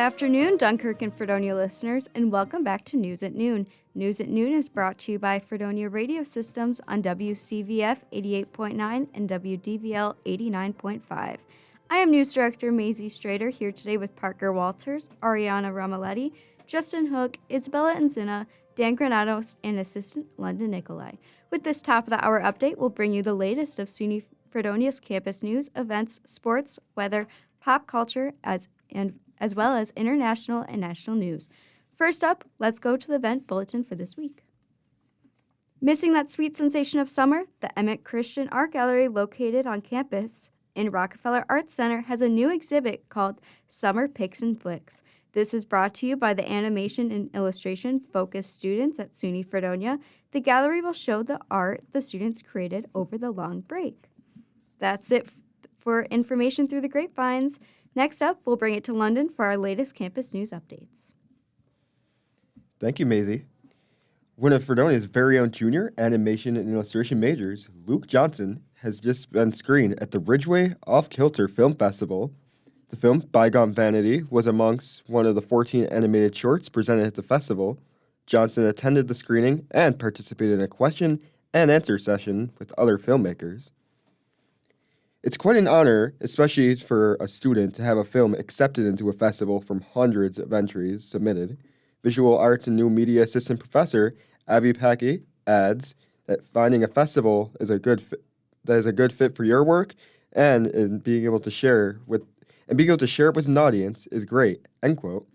afternoon, Dunkirk and Fredonia listeners, and welcome back to News at Noon. News at Noon is brought to you by Fredonia Radio Systems on WCVF 88.9 and WDVL 89.5. I am News Director Maisie Strader, here today with Parker Walters, Aryana Ramalhete, Justin Hoock, Isabella Inzinna, Dan Grandos, and Assistant London Nickolai. With this top of the hour update, we'll bring you the latest of SUNY Fredonia's campus news, events, sports, weather, pop culture, as well as international and national news. First up, let's go to the event bulletin for this week. Missing that sweet sensation of summer, the Emmett Christian Art Gallery located on campus in Rockefeller Arts Center has a new exhibit called Summer Picks and Flicks. This is brought to you by the Animation and Illustration focused students at SUNY Fredonia. The gallery will show the art the students created over the long break. That's it for information through the grapevines. Next up, we'll bring it to London for our latest campus news updates. Thank you, Maisie. One of Fredonia's very own junior animation and illustration majors, Luke Johnson, has just been screened at the Ridgeway Off-Kilter Film Festival. The film, Bygone Vanity, was amongst one of the 14 animated shorts presented at the festival. Johnson attended the screening and participated in a question and answer session with other filmmakers. It's quite an honor, especially for a student, to have a film accepted into a festival from hundreds of entries submitted. Visual Arts and New Media Assistant Professor Avi Packy adds that finding a festival is a good fit for your work, and in being able to share it with an audience is great. End quote.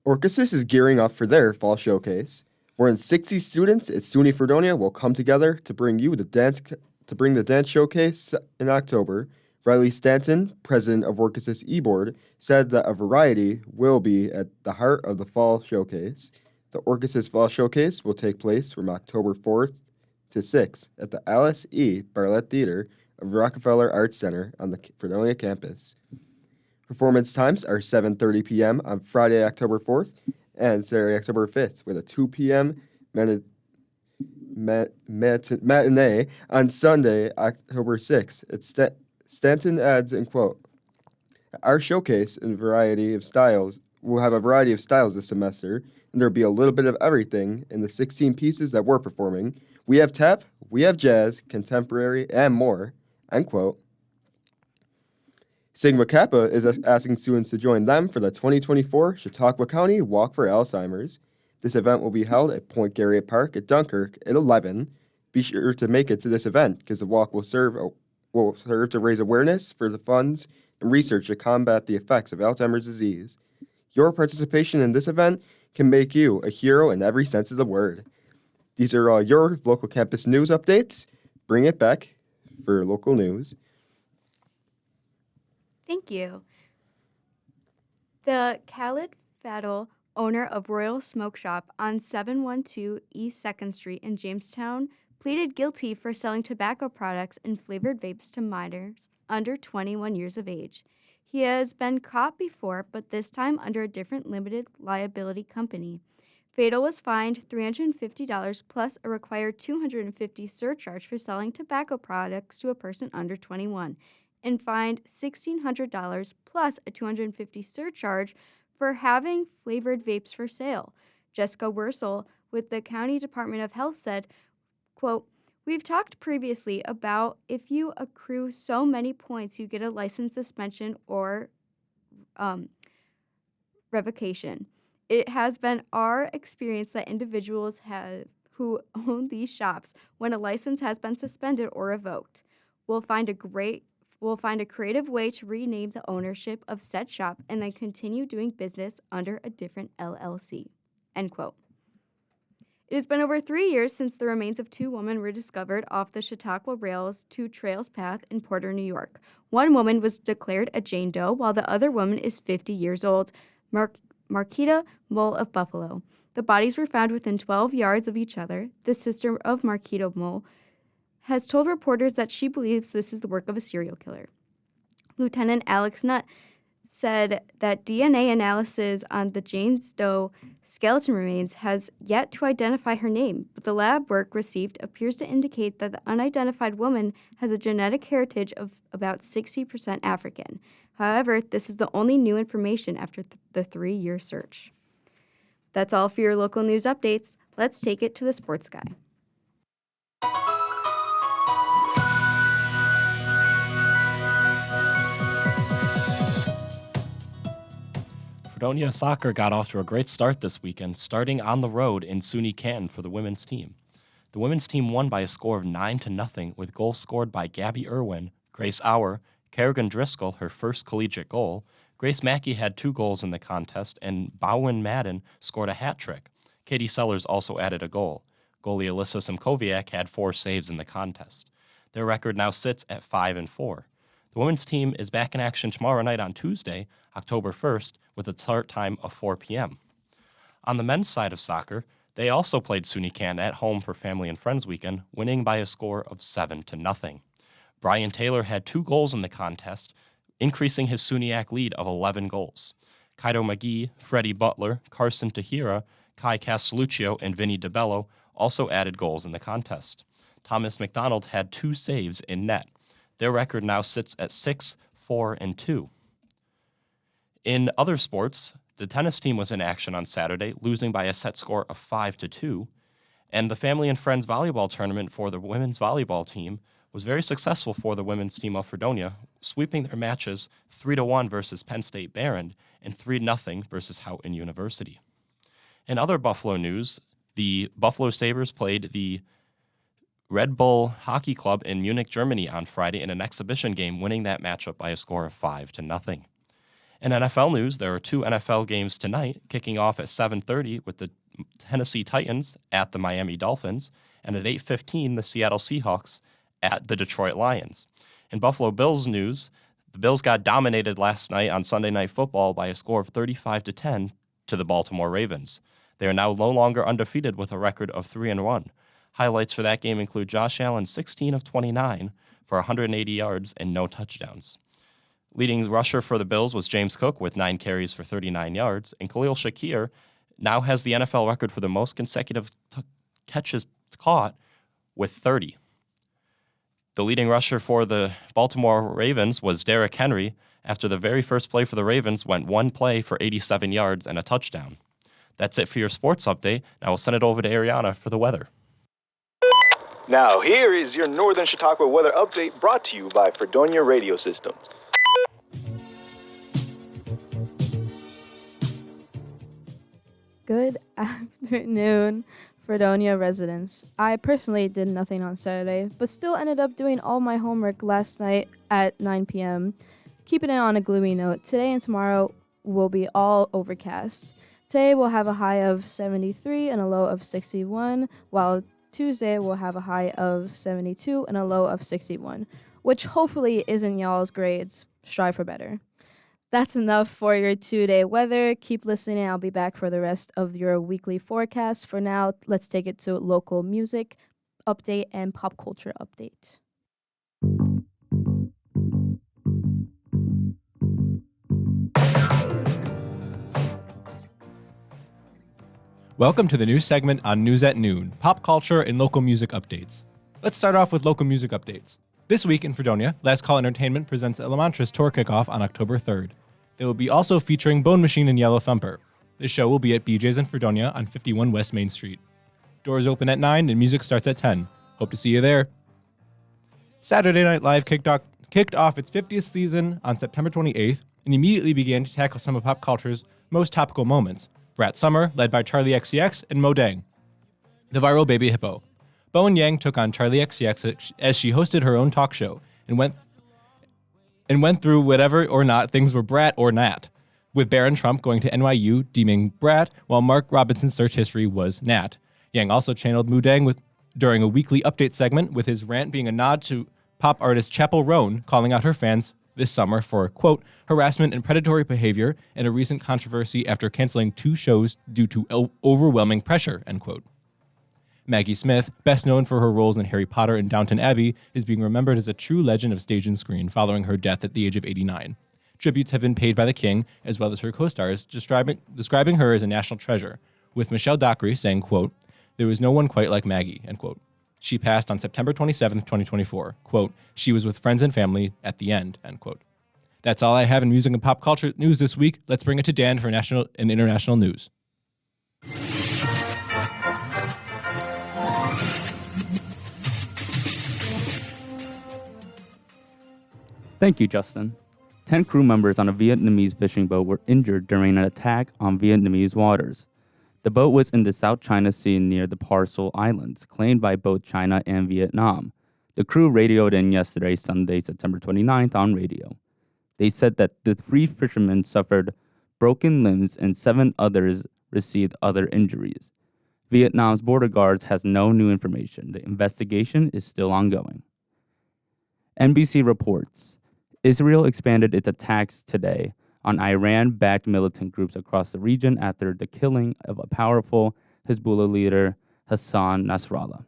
Orchesis is gearing up for their fall showcase. More than 60 students at SUNY Fredonia will come together to bring the dance showcase in October. Riley Stanton, president of Orchesis eBoard, said that a variety will be at the heart of the fall showcase. The Orchesis Fall Showcase will take place from October 4th to 6th at the Alice E. Bartlett Theater of Rockefeller Arts Center on the Fredonia campus. Performance times are 7:30 p.m. on Friday, October 4th, and Saturday, October 5th, with a 2 p.m. matinee on Sunday, October 6th. Stanton adds, in quote, "Our showcase in variety of styles will have a variety of styles this semester, and there'll be a little bit of everything in the 16 pieces that we're performing. We have tap, we have jazz, contemporary, and more," end quote. Sigma Kappa is asking students to join them for the 2024 Chautauqua County Walk for Alzheimer's. This event will be held at Point Garriott Park at Dunkirk at 11. Be sure to make it to this event because the walk will serve to raise awareness for the funds and research to combat the effects of Alzheimer's disease. Your participation in this event can make you a hero in every sense of the word. These are all your local campus news updates. Bring it back for local news. Thank you. The Khalid Fadl, owner of Royal Smoke Shop on 712 East 2nd Street in Jamestown, pleaded guilty for selling tobacco products and flavored vapes to minors under 21 years of age. He has been caught before, but this time under a different limited liability company. Fadl was fined $350 plus a required $250 surcharge for selling tobacco products to a person under 21. And fined $1,600 plus a $250 surcharge for having flavored vapes for sale. Jessica Wursel with the County Department of Health said, quote, "We've talked previously about if you accrue so many points, you get a license suspension or revocation. It has been our experience that individuals who own these shops, when a license has been suspended or revoked, will find a creative way to rename the ownership of said shop and then continue doing business under a different LLC." End quote. It has been over 3 years since the remains of 2 women were discovered off the Chautauqua Rails 2 Trails path in Porter, New York. One woman was declared a Jane Doe, while the other woman is 50 years old, Marquita Mole of Buffalo. The bodies were found within 12 yards of each other. The sister of Marquita Mole has told reporters that she believes this is the work of a serial killer. Lieutenant Alex Nutt said that DNA analysis on the Jane Doe skeleton remains has yet to identify her name, but the lab work received appears to indicate that the unidentified woman has a genetic heritage of about 60% African. However, this is the only new information after the 3-year search. That's all for your local news updates. Let's take it to the sports guy. Fredonia soccer got off to a great start this weekend, starting on the road in SUNY Canton for the women's team. The women's team won by a score of 9-0 with goals scored by Gabby Irwin, Grace Auer, Kerrigan Driscoll, her first collegiate goal. Grace Mackey had 2 goals in the contest, and Bowen Madden scored a hat trick. Katie Sellers also added a goal. Goalie Alyssa Simkoviak had 4 saves in the contest. Their record now sits at 5-4. The women's team is back in action tomorrow night on Tuesday, October 1st, with a start time of 4 p.m. On the men's side of soccer, they also played SUNY Canton at home for Family and Friends Weekend, winning by a score of 7-0. Brian Taylor had 2 goals in the contest, increasing his SUNYAC lead of 11 goals. Kaido McGee, Freddie Butler, Carson Tahira, Kai Castelluccio, and Vinny DeBello also added goals in the contest. Thomas McDonald had 2 saves in net. Their record now sits at 6-4-2. In other sports, the tennis team was in action on Saturday, losing by a set score of 5-2, and the Family and Friends volleyball tournament for the women's volleyball team was very successful for the women's team of Fredonia, sweeping their matches 3-1 versus Penn State Barron and 3-0 versus Houghton University. In other Buffalo news, the Buffalo Sabres played the Red Bull Hockey Club in Munich, Germany on Friday in an exhibition game, winning that matchup by a score of 5-0. In NFL news, there are 2 NFL games tonight, kicking off at 7:30 with the Tennessee Titans at the Miami Dolphins, and at 8:15 the Seattle Seahawks at the Detroit Lions. In Buffalo Bills news, the Bills got dominated last night on Sunday Night Football by a score of 35-10 to the Baltimore Ravens. They are now no longer undefeated with a record of 3-1. Highlights for that game include Josh Allen 16 of 29 for 180 yards and no touchdowns. Leading rusher for the Bills was James Cook with 9 carries for 39 yards, and Khalil Shakir now has the NFL record for the most consecutive catches caught with 30. The leading rusher for the Baltimore Ravens was Derrick Henry. After the very first play for the Ravens went 1 play for 87 yards and a touchdown. That's it for your sports update. Now we'll send it over to Aryana for the weather. Now here is your Northern Chautauqua weather update brought to you by Fredonia Radio Systems. Good afternoon, Fredonia residents. I personally did nothing on Saturday, but still ended up doing all my homework last night at 9 p.m. Keeping it on a gloomy note, today and tomorrow will be all overcast. Today we'll have a high of 73 and a low of 61, while Tuesday we'll have a high of 72 and a low of 61, which hopefully isn't y'all's grades. Strive for better. That's enough for your 2-day weather. Keep listening. I'll be back for the rest of your weekly forecast. For now, let's take it to local music update and pop culture update. Welcome to the new segment on News at Noon, pop culture and local music updates. Let's start off with local music updates. This week in Fredonia, Last Call Entertainment presents El Mantra's tour kickoff on October 3rd. They will be also featuring Bone Machine and Yellow Thumper. This show will be at BJ's in Fredonia on 51 West Main Street. Doors open at 9 and music starts at 10. Hope to see you there. Saturday Night Live kicked off its 50th season on September 28th and immediately began to tackle some of pop culture's most topical moments. Brat Summer, led by Charlie XCX and Mo Dang. The viral Baby Hippo. Bowen Yang took on Charlie XCX as she hosted her own talk show and went through whether or not things were brat or nat, with Barron Trump going to NYU deeming brat, while Mark Robinson's search history was nat. Yang also channeled Mo Dang during a weekly update segment, with his rant being a nod to pop artist Chapel Roan, calling out her fans this summer for, quote, harassment and predatory behavior and a recent controversy after canceling 2 shows due to overwhelming pressure, end quote. Maggie Smith, best known for her roles in Harry Potter and Downton Abbey, is being remembered as a true legend of stage and screen following her death at the age of 89. Tributes have been paid by the King, as well as her co-stars, describing her as a national treasure, with Michelle Dockery saying, quote, there was no one quite like Maggie, end quote. She passed on September 27th, 2024. Quote, she was with friends and family at the end, end quote. That's all I have in music and pop culture news this week. Let's bring it to Dan for national and international news. Thank you, Justin. 10 crew members on a Vietnamese fishing boat were injured during an attack on Vietnamese waters. The boat was in the South China Sea near the Parcel Islands, claimed by both China and Vietnam. The crew radioed in yesterday, Sunday, September 29th, on radio. They said that the 3 fishermen suffered broken limbs and 7 others received other injuries. Vietnam's border guards has no new information. The investigation is still ongoing. NBC reports Israel expanded its attacks today on Iran-backed militant groups across the region after the killing of a powerful Hezbollah leader, Hassan Nasrallah.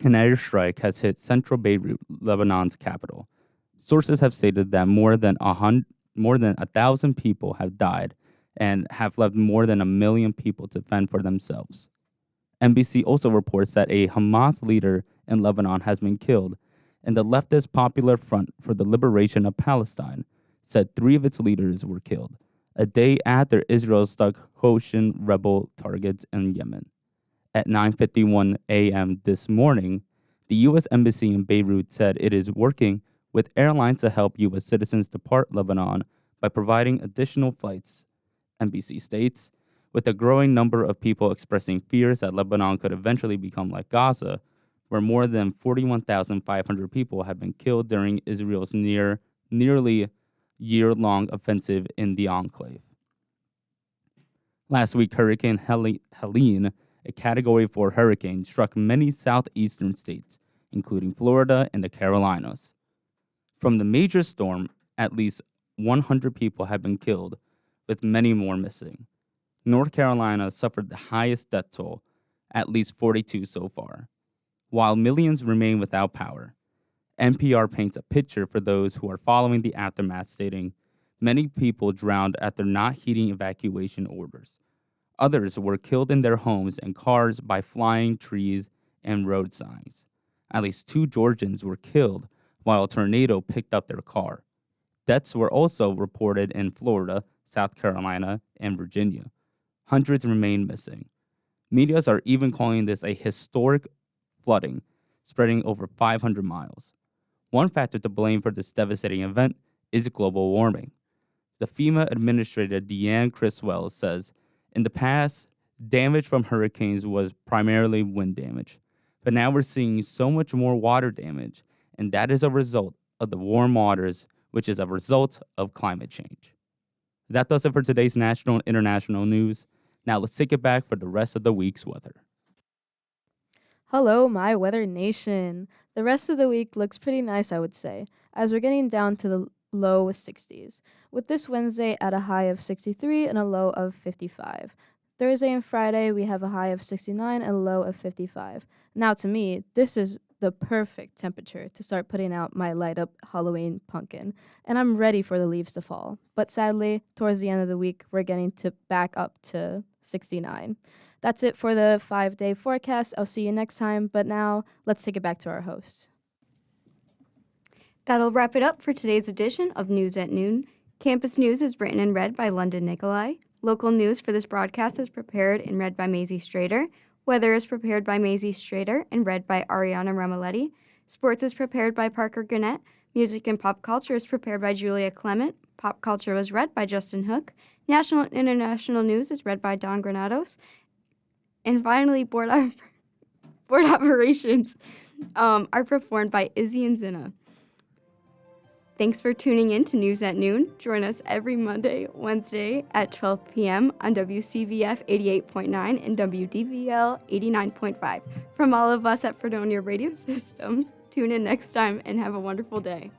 An airstrike has hit central Beirut, Lebanon's capital. Sources have stated that more than 1,000 people have died and have left more than 1 million people to fend for themselves. NBC also reports that a Hamas leader in Lebanon has been killed, and the leftist Popular Front for the Liberation of Palestine said 3 of its leaders were killed, a day after Israel struck Houthi rebel targets in Yemen. At 9:51 a.m. this morning, the U.S. Embassy in Beirut said it is working with airlines to help U.S. citizens depart Lebanon by providing additional flights. NBC states, with a growing number of people expressing fears that Lebanon could eventually become like Gaza, where more than 41,500 people have been killed during Israel's nearly year-long offensive in the enclave. Last week, Hurricane Helene, a Category 4 hurricane, struck many southeastern states, including Florida and the Carolinas. From the major storm, at least 100 people have been killed, with many more missing. North Carolina suffered the highest death toll, at least 42 so far. While millions remain without power, NPR paints a picture for those who are following the aftermath, stating, many people drowned after not heeding evacuation orders. Others were killed in their homes and cars by flying trees and road signs. At least 2 Georgians were killed while a tornado picked up their car. Deaths were also reported in Florida, South Carolina, and Virginia. Hundreds remain missing. Medias are even calling this a historic flooding, spreading over 500 miles. One factor to blame for this devastating event is global warming. The FEMA Administrator Deanne Criswell says, in the past, damage from hurricanes was primarily wind damage, but now we're seeing so much more water damage, and that is a result of the warm waters, which is a result of climate change. That does it for today's national and international news. Now let's take it back for the rest of the week's weather. Hello, my weather nation. The rest of the week looks pretty nice, I would say, as we're getting down to the low 60s, with this Wednesday at a high of 63 and a low of 55. Thursday and Friday, we have a high of 69 and a low of 55. Now, to me, this is the perfect temperature to start putting out my light-up Halloween pumpkin, and I'm ready for the leaves to fall. But sadly, towards the end of the week, we're getting to back up to 69. That's it for the 5-day forecast. I'll see you next time, but now let's take it back to our host. That'll wrap it up for today's edition of News at Noon. Campus News is written and read by London Nickolai. Local news for this broadcast is prepared and read by Maisie Strader. Weather is prepared by Maisie Strader and read by Aryana Ramalhete. Sports is prepared by Parker Gurnett. Music and pop culture is prepared by Julia Clement. Pop culture was read by Justin Hoock. National and international news is read by Don Grandos. And finally, board operations are performed by Izzie and Inzinna. Thanks for tuning in to News at Noon. Join us every Monday, Wednesday at 12 p.m. on WCVF 88.9 and WDVL 89.5. From all of us at Fredonia Radio Systems, tune in next time and have a wonderful day.